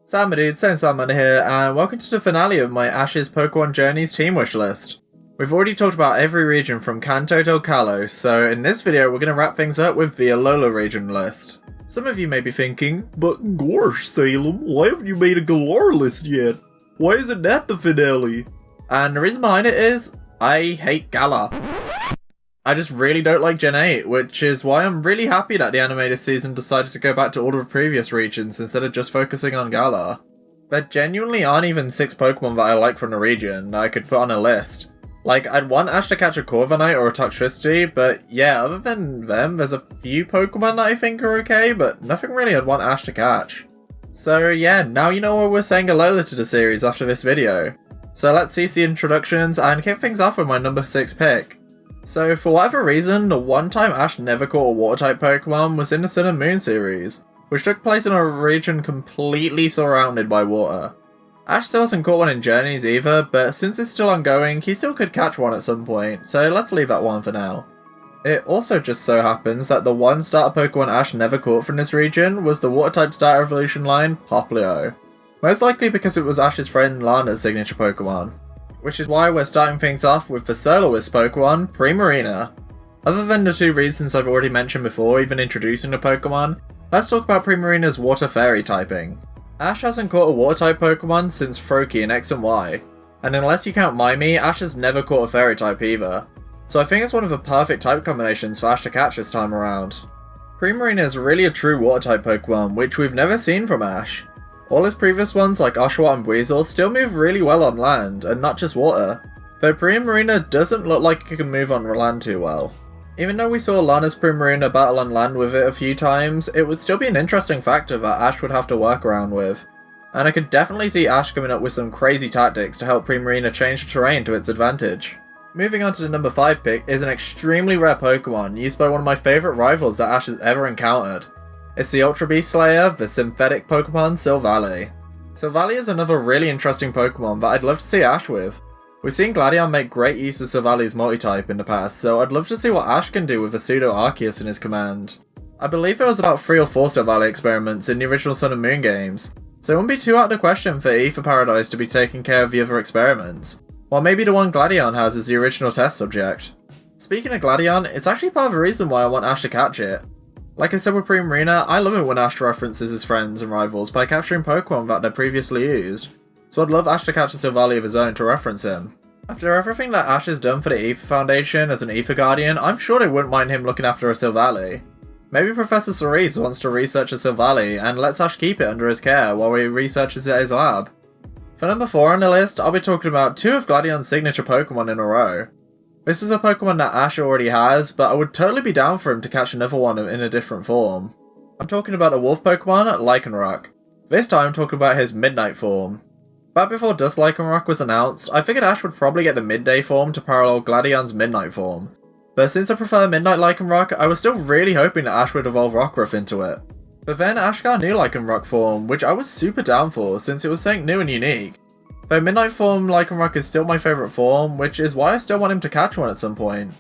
Saiyan Salamander here, and welcome to the finale of my Ash's Pokémon Journeys team wish list. We've already talked about every region from Kanto to Kalos, so in this video we're going to wrap things up with the Alola region list. Some of you may be thinking, but gosh Salem, why haven't you made a Galar list yet? Why isn't that the finale? And the reason behind it is, I hate Galar. I just really don't like Gen 8, which is why I'm really happy that the animated season decided to go back to all of the previous regions instead of just focusing on Galar. There genuinely aren't even 6 Pokemon that I like from the region that I could put on a list. Like, I'd want Ash to catch a Corviknight or a PxlStephen, but yeah, other than them, there's a few Pokemon that I think are okay, but nothing really I'd want Ash to catch. So yeah, now you know why we're saying Alola to the series after this video. So let's cease the introductions and kick things off with my number 6 pick. So for whatever reason, the one time Ash never caught a water-type Pokemon was in the Sun and Moon series, which took place in a region completely surrounded by water. Ash still hasn't caught one in Journeys either, but since it's still ongoing, he still could catch one at some point, so let's leave that one for now. It also just so happens that the one starter Pokemon Ash never caught from this region was the water-type starter evolution line, Poplio. Most likely because it was Ash's friend Lana's signature Pokemon. Which is why we're starting things off with the soloist Pokemon, Primarina. Other than the 2 reasons I've already mentioned before even introducing the Pokemon, let's talk about Primarina's Water Fairy typing. Ash hasn't caught a Water-type Pokemon since Froakie in X and Y, and unless you count Mime, Ash has never caught a Fairy-type either. So I think it's one of the perfect type combinations for Ash to catch this time around. Primarina is really a true Water-type Pokemon, which we've never seen from Ash. All his previous ones like Oshawott and Weasel still move really well on land, and not just water, though Primarina doesn't look like it can move on land too well. Even though we saw Lana's Primarina battle on land with it a few times, it would still be an interesting factor that Ash would have to work around with, and I could definitely see Ash coming up with some crazy tactics to help Primarina change the terrain to its advantage. Moving on to the number 5 pick is an extremely rare Pokemon used by one of my favourite rivals that Ash has ever encountered. It's the Ultra Beast Slayer, the synthetic Pokemon Silvally. Silvally is another really interesting Pokemon that I'd love to see Ash with. We've seen Gladion make great use of Silvally's multi-type in the past, so I'd love to see what Ash can do with a pseudo Arceus in his command. I believe there was about 3 or 4 Silvally experiments in the original Sun and Moon games, so it wouldn't be too out of the question for Aether Paradise to be taking care of the other experiments, while maybe the one Gladion has is the original test subject. Speaking of Gladion, it's actually part of the reason why I want Ash to catch it. Like I said with Primarina, I love it when Ash references his friends and rivals by capturing Pokemon that they previously used, so I'd love Ash to catch a Silvally of his own to reference him. After everything that Ash has done for the Aether Foundation as an Aether Guardian, I'm sure they wouldn't mind him looking after a Silvally. Maybe Professor Cerise wants to research a Silvally and lets Ash keep it under his care while he researches it at his lab. For number 4 on the list, I'll be talking about 2 of Gladion's signature Pokemon in a row. This is a Pokemon that Ash already has, but I would totally be down for him to catch another one in a different form. I'm talking about a wolf Pokemon, Lycanroc. This time I'm talking about his Midnight form. Back before Dusk Lycanroc was announced, I figured Ash would probably get the Midday form to parallel Gladion's Midnight form. But since I prefer Midnight Lycanroc, I was still really hoping that Ash would evolve Rockruff into it. But then Ash got a new Lycanroc form, which I was super down for since it was something new and unique. Though Midnight form Lycanroc is still my favourite form, which is why I still want him to catch one at some point.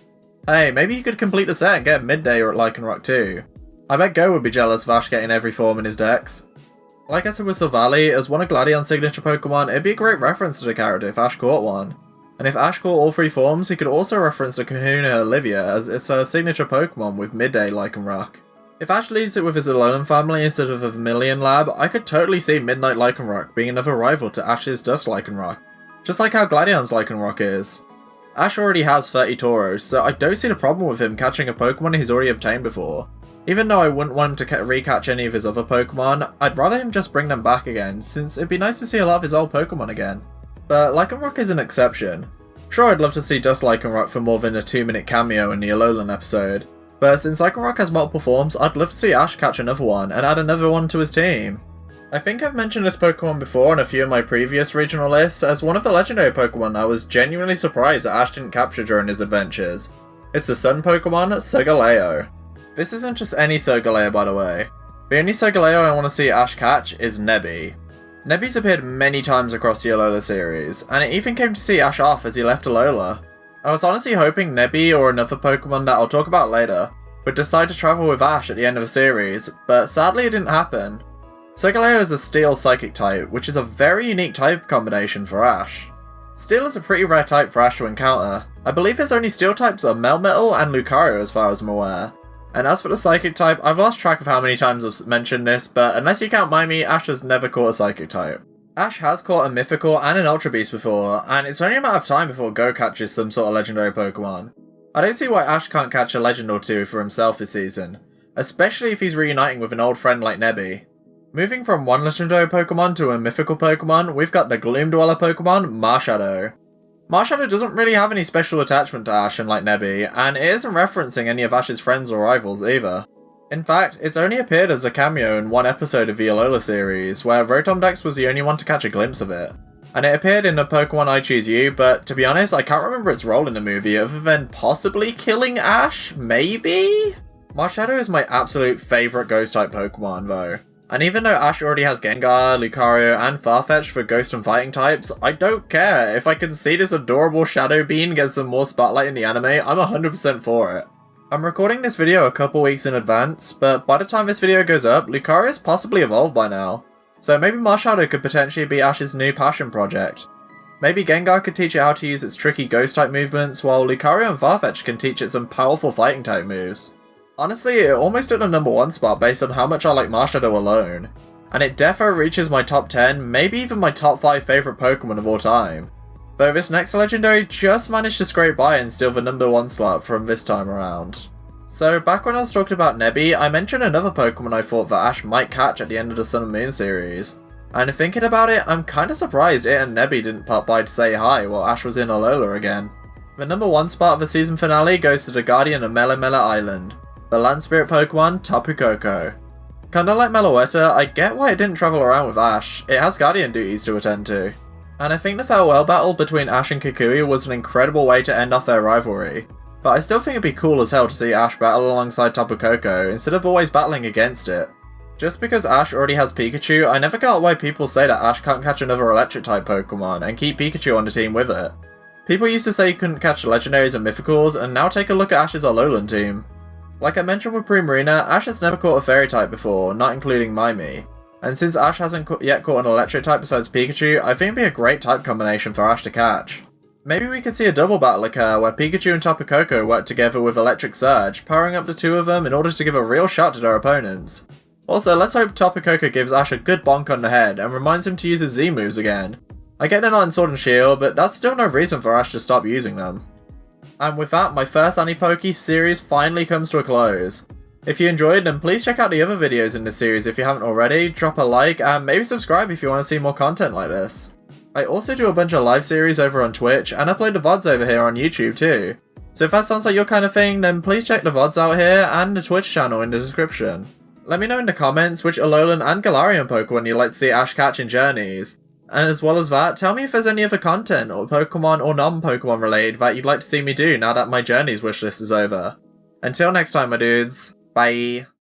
Hey, maybe he could complete the set and get Midday or at Lycanroc too. I bet Go would be jealous of Ash getting every form in his decks. Like I said with Silvally, as one of Gladion's signature Pokemon, it'd be a great reference to the character if Ash caught one. And if Ash caught all 3 forms, he could also reference the Kahuna Olivia as it's her signature Pokemon with Midday Lycanroc. If Ash leads it with his Alolan family instead of a Vermilion lab, I could totally see Midnight Lycanroc being another rival to Ash's Dusk Lycanroc, just like how Gladion's Lycanroc is. Ash already has 30 Tauros, so I don't see the problem with him catching a Pokemon he's already obtained before. Even though I wouldn't want him to recatch any of his other Pokemon, I'd rather him just bring them back again, since it'd be nice to see a lot of his old Pokemon again. But Lycanroc is an exception. Sure, I'd love to see Dusk Lycanroc for more than a 2-minute cameo in the Alolan episode, but since Lycanroc has multiple forms, I'd love to see Ash catch another one and add another one to his team. I think I've mentioned this Pokemon before on a few of my previous regional lists as one of the legendary Pokemon I was genuinely surprised that Ash didn't capture during his adventures. It's the Sun Pokemon, Solgaleo. This isn't just any Solgaleo by the way. The only Solgaleo I want to see Ash catch is Nebby. Nebby's appeared many times across the Alola series, and it even came to see Ash off as he left Alola. I was honestly hoping Nebby or another Pokemon that I'll talk about later would decide to travel with Ash at the end of the series, but sadly it didn't happen. Solgaleo is a Steel Psychic type, which is a very unique type combination for Ash. Steel is a pretty rare type for Ash to encounter. I believe his only Steel types are Melmetal and Lucario as far as I'm aware. And as for the Psychic type, I've lost track of how many times I've mentioned this, but unless you count Mime, Ash has never caught a Psychic type. Ash has caught a Mythical and an Ultra Beast before, and it's only a matter of time before Go catches some sort of legendary Pokemon. I don't see why Ash can't catch a legend or two for himself this season, especially if he's reuniting with an old friend like Nebby. Moving from one legendary Pokemon to a mythical Pokemon, we've got the Gloom Dweller Pokemon, Marshadow. Marshadow doesn't really have any special attachment to Ash unlike Nebby, and it isn't referencing any of Ash's friends or rivals either. In fact, it's only appeared as a cameo in one episode of the Alola series, where Rotom-Dex was the only one to catch a glimpse of it. And it appeared in the Pokemon I Choose You, but to be honest, I can't remember its role in the movie other than possibly killing Ash, maybe? Marshadow is my absolute favourite Ghost-type Pokemon though. And even though Ash already has Gengar, Lucario, and Farfetch'd for Ghost and Fighting types, I don't care. If I can see this adorable Shadow Bean get some more spotlight in the anime, I'm 100% for it. I'm recording this video a couple weeks in advance, but by the time this video goes up, Lucario is possibly evolved by now. So maybe Marshadow could potentially be Ash's new passion project. Maybe Gengar could teach it how to use its tricky Ghost-type movements, while Lucario and Farfetch'd can teach it some powerful Fighting-type moves. Honestly, it almost took the number 1 spot based on how much I like Marshadow alone. And it defo reaches my top 10, maybe even my top 5 favourite Pokemon of all time. Though this next legendary just managed to scrape by and steal the number 1 slot from this time around. So back when I was talking about Nebby, I mentioned another Pokemon I thought that Ash might catch at the end of the Sun and Moon series. And thinking about it, I'm kinda surprised it and Nebby didn't pop by to say hi while Ash was in Alola again. The number 1 spot of the season finale goes to the Guardian of Melemele Island, the land spirit Pokemon Tapu Koko. Kinda like Meloetta, I get why it didn't travel around with Ash, it has Guardian duties to attend to. And I think the farewell battle between Ash and Kukui was an incredible way to end off their rivalry. But I still think it'd be cool as hell to see Ash battle alongside Tapu Koko instead of always battling against it. Just because Ash already has Pikachu, I never got why people say that Ash can't catch another electric type Pokemon and keep Pikachu on the team with it. People used to say he couldn't catch legendaries and mythicals, and now take a look at Ash's Alolan team. Like I mentioned with Primarina, Ash has never caught a fairy type before, not including Mime. And since Ash hasn't yet caught an electric type besides Pikachu, I think it'd be a great type combination for Ash to catch. Maybe we could see a double battle occur where Pikachu and Tapu Koko work together with Electric Surge, powering up the two of them in order to give a real shot to their opponents. Also, let's hope Tapu Koko gives Ash a good bonk on the head and reminds him to use his Z moves again. I get they're not in Sword and Shield, but that's still no reason for Ash to stop using them. And with that, my first Anipoke series finally comes to a close. If you enjoyed, then please check out the other videos in this series if you haven't already, drop a like, and maybe subscribe if you want to see more content like this. I also do a bunch of live series over on Twitch, and upload the VODs over here on YouTube too. So if that sounds like your kind of thing, then please check the VODs out here and the Twitch channel in the description. Let me know in the comments which Alolan and Galarian Pokemon you'd like to see Ash catch in Journeys. And as well as that, tell me if there's any other content or Pokemon or non-Pokemon related that you'd like to see me do now that my Journeys wishlist is over. Until next time my dudes, bye!